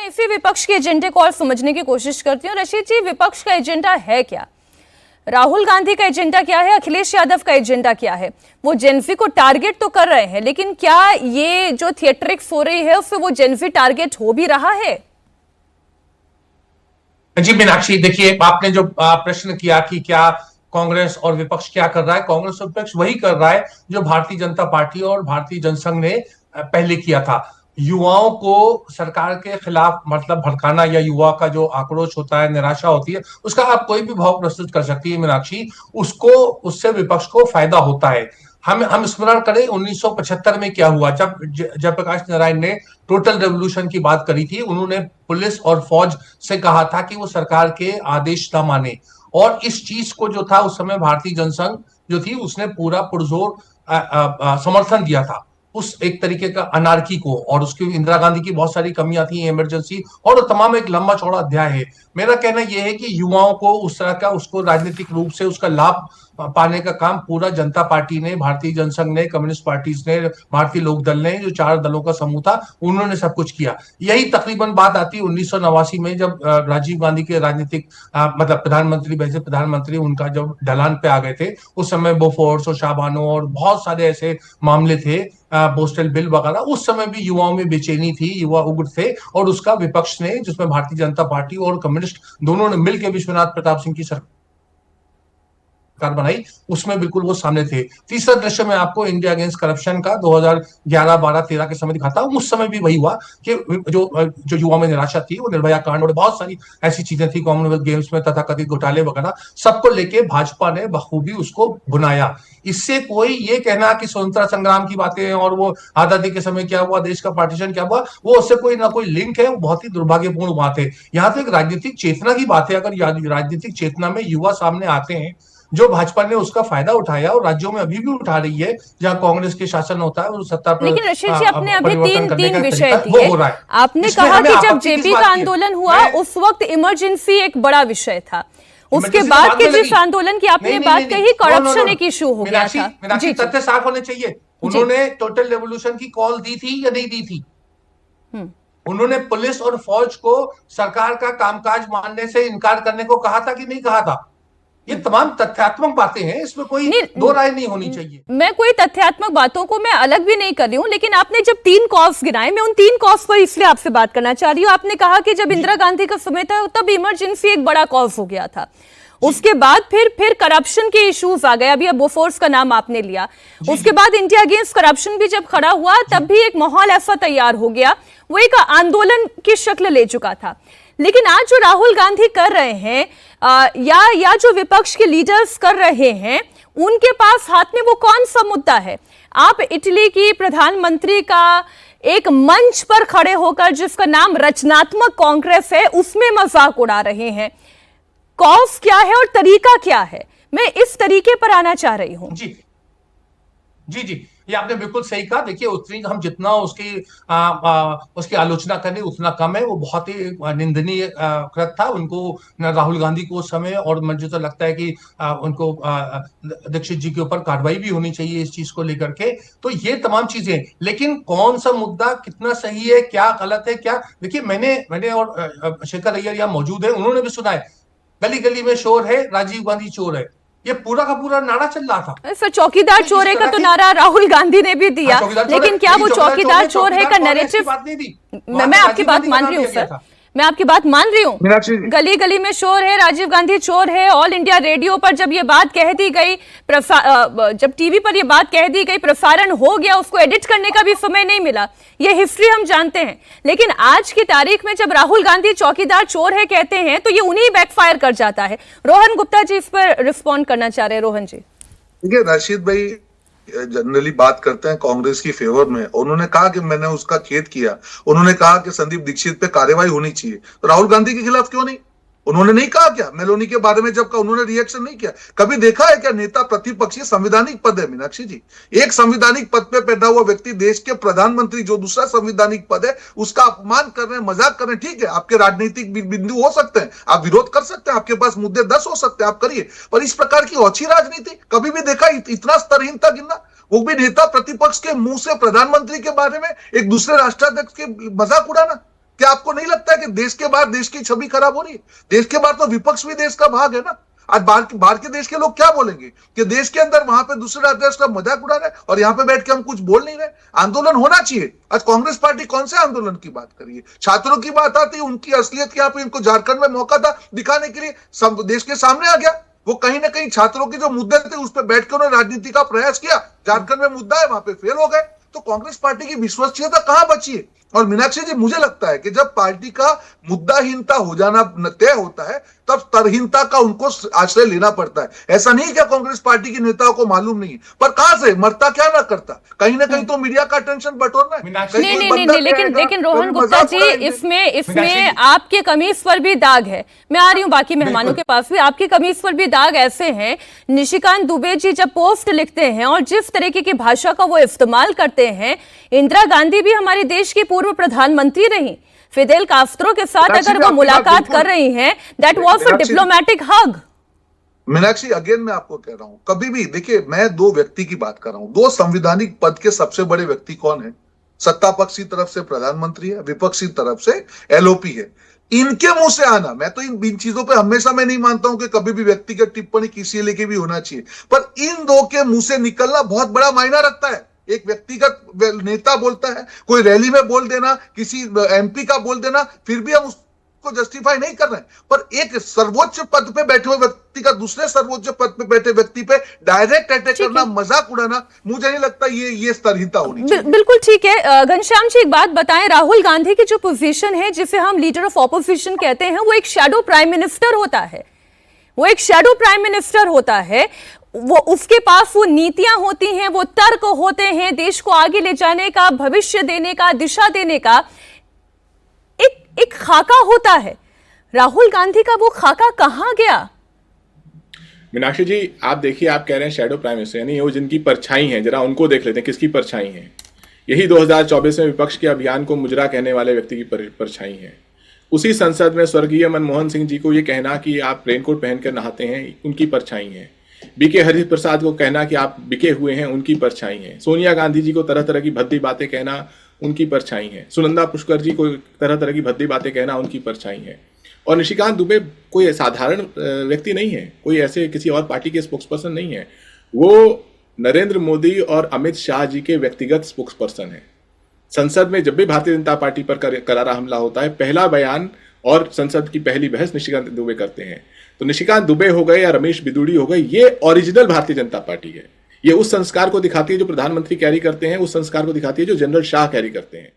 मैं इसी विपक्ष के एजेंडे को और समझने की कोशिश करती हूँ। रशीद जी, विपक्ष का एजेंडा है क्या? राहुल गांधी का एजेंडा क्या है? अखिलेश यादव का एजेंडा क्या है? वो जेनजी को टारगेट तो कर रहे हैं, लेकिन क्या ये जो थिएट्रिक्स हो रही है उससे वो जेनजी टारगेट हो भी रहा है? जी मीनाक्षी, देखिए आपने जो प्रश्न किया कि क्या कांग्रेस और विपक्ष क्या कर रहा है, कांग्रेस और विपक्ष वही कर रहा है जो भारतीय जनता पार्टी और भारतीय जनसंघ ने पहले किया था। युवाओं को सरकार के खिलाफ मतलब भड़काना या युवा का जो आक्रोश होता है, निराशा होती है, उसका आप कोई भी भाव प्रस्तुत कर सकती है मीनाक्षी, उसको उससे विपक्ष को फायदा होता है। हम स्मरण करें 1975 में क्या हुआ, जब जयप्रकाश नारायण ने टोटल रेवोल्यूशन की बात करी थी। उन्होंने पुलिस और फौज से कहा था कि वो सरकार के आदेश न माने, और इस चीज को जो था उस समय भारतीय जनसंघ जो थी उसने पूरा पुरजोर समर्थन दिया था उस एक तरीके का अनार्की को। और उसकी इंदिरा गांधी की बहुत सारी कमियां थी, इमरजेंसी और तमाम एक लंबा चौड़ा अध्याय है। मेरा कहना यह है कि युवाओं को उस तरह का उसको राजनीतिक रूप से उसका लाभ पाने का काम पूरा जनता पार्टी ने, भारतीय जनसंघ ने, कम्युनिस्ट पार्टीज ने, भारतीय लोकदल ने, जो चार दलों का समूह था, उन्होंने सब कुछ किया। यही तकरीबन बात आती है 1989 में, जब राजीव गांधी के राजनीतिक मतलब प्रधानमंत्री, वैसे प्रधानमंत्री उनका जब ढलान पे आ गए थे, उस समय बोफोर्स और शाहबानो और बहुत सारे ऐसे मामले थे, पोस्टल बिल वगैरह, उस समय भी युवाओं में बेचैनी थी, युवा उग्र थे, और उसका विपक्ष ने, जिसमें भारतीय जनता पार्टी और कम्युनिस्ट दोनों ने मिलकर विश्वनाथ प्रताप सिंह की सरकार बनाई, उसमें बिल्कुल वो सामने थे। तीसरा दृश्य मैं आपको इंडिया अगेंस्ट करप्शन का 2011, 12, 13 के समय दिखाता हूं। उस समय भी वही हुआ कि जो युवा में निराशा थी, वो निर्भया कांड और बहुत सारी ऐसी चीजें थी, कॉमनवेल्थ गेम्स में तथाकथित घोटाले वगैरह, सबको लेके भाजपा ने बखूबी उसको बुनाया। इससे कोई ये कहना कि स्वतंत्रता संग्राम की बातें और वो आजादी के समय क्या हुआ, देश का पार्टीशन क्या हुआ, वो उससे कोई ना कोई लिंक है, वो बहुत ही दुर्भाग्यपूर्ण बात है। यहाँ तो एक राजनीतिक चेतना की बात है। अगर राजनीतिक चेतना में युवा सामने आते हैं, जो भाजपा ने उसका फायदा उठाया और राज्यों में अभी भी उठा रही है जहां कांग्रेस के शासन होता है और सत्ता पर, लेकिन रशीद जी, आपने अभी तीन विषय दिए। आपने कहा कि जब जेपी का आंदोलन हुआ उस वक्त इमरजेंसी एक बड़ा विषय था, उसके बाद के जिस आंदोलन की आपने बात कही, करप्शन एक इशू हो गया था। जी, तथ्य साफ होने चाहिए। उन्होंने टोटल रेवोल्यूशन की कॉल दी थी या नहीं दी थी? उन्होंने पुलिस और फौज को सरकार का कामकाज मानने से इनकार करने को कहा था कि नहीं कहा था? ये तमाम तथ्यात्मक बातें हैं, इसमें कोई दो राय नहीं होनी चाहिए। मैं कोई तथ्यात्मक बातों को मैं अलग भी नहीं कर रही हूं, लेकिन आपने जब 3 कॉज गिनाए, मैं उन 3 कॉज पर इसलिए आपसे बात करना चाह रही हूं। आपने कहा कि जब इंदिरा गांधी का समय था तब इमरजेंसी एक बड़ा कॉज हो गया था, उसके बाद फिर करप्शन के इश्यूज आ गए। अभी अब बोफोर्स का नाम आपने लिया, उसके बाद इंडिया अगेंस्ट करप्शन भी जब खड़ा हुआ तब भी एक माहौल ऐसा तैयार हो गया, वो एक आंदोलन की शक्ल ले चुका था। लेकिन आज जो राहुल गांधी कर रहे हैं या जो विपक्ष के लीडर्स कर रहे हैं, उनके पास हाथ में वो कौन सा मुद्दा है? आप इटली की प्रधानमंत्री का एक मंच पर खड़े होकर, जिसका नाम रचनात्मक कांग्रेस है, उसमें मजाक उड़ा रहे हैं। कॉज क्या है और तरीका क्या है? मैं इस तरीके पर आना चाह रही हूं। जी जी जी, ये आपने बिल्कुल सही कहा। देखिए, उतनी हम जितना उसकी आलोचना करें उतना कम है। वो बहुत ही निंदनीय कृत्य था। उनको राहुल गांधी को उस समय, और मुझे तो लगता है कि उनको दीक्षित जी के ऊपर कार्रवाई भी होनी चाहिए इस चीज को लेकर के। तो ये तमाम चीजें, लेकिन कौन सा मुद्दा कितना सही है, क्या गलत है, क्या, देखिए मैंने और शेखर अय्यर यहाँ मौजूद है, उन्होंने भी सुना है, गली गली में शोर है, राजीव गांधी चोर है। ये पूरा का पूरा नारा चल रहा था। सर, चौकीदार चोर है का तो नारा राहुल गांधी ने भी दिया, लेकिन क्या वो चौकीदार चोर है का नैरेटिव? मैं आपकी बात मान रही हूँ सर, मैं आपकी बात मान रही हूँ। गली गली में शोर है, राजीव गांधी चोर है। ऑल इंडिया रेडियो पर जब ये बात कह दी गई, जब टीवी पर ये बात कह दी गई, प्रसारण हो गया, उसको एडिट करने का भी समय नहीं मिला। ये हिस्ट्री हम जानते हैं। लेकिन आज की तारीख में जब राहुल गांधी चौकीदार चोर है कहते हैं, तो ये उन्हीं बैकफायर कर जाता है। रोहन गुप्ता जी इस पर रिस्पॉन्ड करना चाह रहे हैं। रोहन जी, देखिए, राशिद भाई जनरली बात करते हैं कांग्रेस की फेवर में। उन्होंने कहा कि मैंने उसका खेद किया, उन्होंने कहा कि संदीप दीक्षित पे कार्रवाई होनी चाहिए, तो राहुल गांधी के खिलाफ क्यों नहीं? उन्होंने नहीं कहा क्या? मेलोनी के बारे में जब कहा, उन्होंने रिएक्शन नहीं किया। कभी देखा है क्या नेता प्रतिपक्षी संवैधानिक पद है मीनाक्षी जी, एक संवैधानिक पद पे पैदा हुआ व्यक्ति, देश के प्रधानमंत्री, जो दूसरा संवैधानिक पद है, उसका अपमान कर रहे हैं, मजाक कर रहे हैं। ठीक है, आपके राजनीतिक बिंदु हो सकते हैं, आप विरोध कर सकते हैं, आपके पास मुद्दे 10 हो सकते हैं, आप करिए, पर इस प्रकार की ओछी राजनीति कभी भी देखा? इतना स्तरहीनता गिनना, वो भी नेता प्रतिपक्ष के मुंह से प्रधानमंत्री के बारे में एक दूसरे राष्ट्राध्यक्ष के मजाक उड़ाना। क्या आपको नहीं लगता है कि देश के बाहर देश की छवि खराब हो रही है? देश के बाहर तो विपक्ष भी देश का भाग है ना। आज बाहर के देश के लोग क्या बोलेंगे कि देश के अंदर वहां पे दूसरे राष्ट्र का मजाक उड़ा रहे हैं और यहाँ पे बैठ के हम कुछ बोल नहीं रहे। आंदोलन होना चाहिए। आज कांग्रेस पार्टी कौन से आंदोलन की बात कर रही है? छात्रों की बात आती है, उनकी असलियत यहाँ पे इनको झारखंड में मौका था दिखाने के लिए, सब देश के सामने आ गया। वो कहीं ना कहीं छात्रों के जो मुद्दे थे उस पर बैठ के उन्होंने राजनीति का प्रयास किया। झारखंड में मुद्दा है, वहां पे फेल हो गए। तो कांग्रेस पार्टी की विश्वसनीयता कहां बची है? और मीनाक्षी जी, मुझे लगता है कि जब पार्टी का मुद्दाहीनता हो जाना तय होता है तब तरहीनता का उनको आश्रय लेना पड़ता है। ऐसा नहीं क्या कांग्रेस पार्टी के नेताओं को मालूम नहीं है, पर कहां से मरता क्या ना करता, कहीं ना कहीं तो मीडिया का अटेंशन बटोरना है। नहीं, लेकिन रोहन गुप्ता जी, इसमें आपके कमीज पर भी दाग है। मैं आ रही हूँ बाकी मेहमानों के पास भी। आपकी कमीज पर भी दाग ऐसे हैं, निशिकांत दुबे जी जब पोस्ट लिखते हैं और जिस तरीके की भाषा का वो इस्तेमाल करते हैं, इंदिरा गांधी भी हमारे देश की पूर्व प्रधानमंत्री रही, फिदेल कास्त्रो के साथ अगर वो मुलाकात कर रही हैं, that was a diplomatic hug. Meenakshi, again मैं आपको कह रहा हूं, कभी भी देखिए, मैं दो व्यक्ति की बात कर रहा हूं। दो संवैधानिक पद के सबसे बड़े व्यक्ति कौन है? सत्ता पक्ष की तरफ से प्रधानमंत्री है, विपक्ष की तरफ से एलओपी है। इनके मुंह से आना, मैं तो इन चीजों पे हमेशा मैं नहीं मानता हूं कि कभी भी व्यक्तिगत टिप्पणी किसी लेके भी होना चाहिए, पर इन दो के मुंह से निकलना बहुत बड़ा मायना रखता है। एक व्यक्तिगत नेता बोलता है, कोई रैली में बोल देना, किसी एमपी का बोल देना, फिर भी हम उसको जस्टिफाई नहीं कर रहे हैं, पर एक सर्वोच्च पद पे बैठे हुए व्यक्ति का दूसरे सर्वोच्च पद पे बैठे व्यक्ति पे डायरेक्ट अटैक करना, मजाक उड़ाना, मुझे नहीं लगता ये स्तरहीनता होनी चाहिए। बिल्कुल ठीक है। घनश्याम जी, एक बात बताएं, राहुल गांधी की जो पोजीशन है, जिसे हम लीडर ऑफ ऑपोजिशन कहते हैं, वो एक शैडो प्राइम मिनिस्टर होता है। वो एक शैडो प्राइम मिनिस्टर होता है। वो उसके पास वो नीतियां होती हैं, वो तर्क होते हैं, देश को आगे ले जाने का, भविष्य देने का, दिशा देने का एक खाका होता है। राहुल गांधी का वो खाका कहां गया? मीनाक्षी जी, आप देखिए, आप कह रहे हैं शैडो प्राइम मिनिस्टर, यानी वो जिनकी परछाई है, जरा उनको देख लेते हैं किसकी परछाई है। यही 2024 में विपक्ष के अभियान को मुजरा कहने वाले व्यक्ति की परछाई है। उसी संसद में स्वर्गीय मनमोहन सिंह जी को ये कहना कि आप रेनकोट पहनकर नहाते हैं, उनकी परछाई है। बीके हरिप्रसाद को कहना कि आप बिके हुए हैं, उनकी परछाई है। सोनिया गांधी जी को तरह तरह की भद्दी बातें कहना, उनकी परछाई है। सुनंदा पुष्कर जी को तरह तरह की भद्दी बातें कहना, उनकी परछाई है। और निशिकांत दुबे कोई साधारण व्यक्ति नहीं है, कोई ऐसे किसी और पार्टी के स्पोक्सपर्सन नहीं है। वो नरेंद्र मोदी और अमित शाह जी के व्यक्तिगत स्पोक्सपर्सन है। संसद में जब भी भारतीय जनता पार्टी पर करारा हमला होता है, पहला बयान और संसद की पहली बहस निशिकांत दुबे करते हैं। तो निशिकांत दुबे हो गए या रमेश बिदुड़ी हो गए, ये ओरिजिनल भारतीय जनता पार्टी है। ये उस संस्कार को दिखाती है जो प्रधानमंत्री कैरी करते हैं, उस संस्कार को दिखाती है जो जनरल शाह कैरी करते हैं।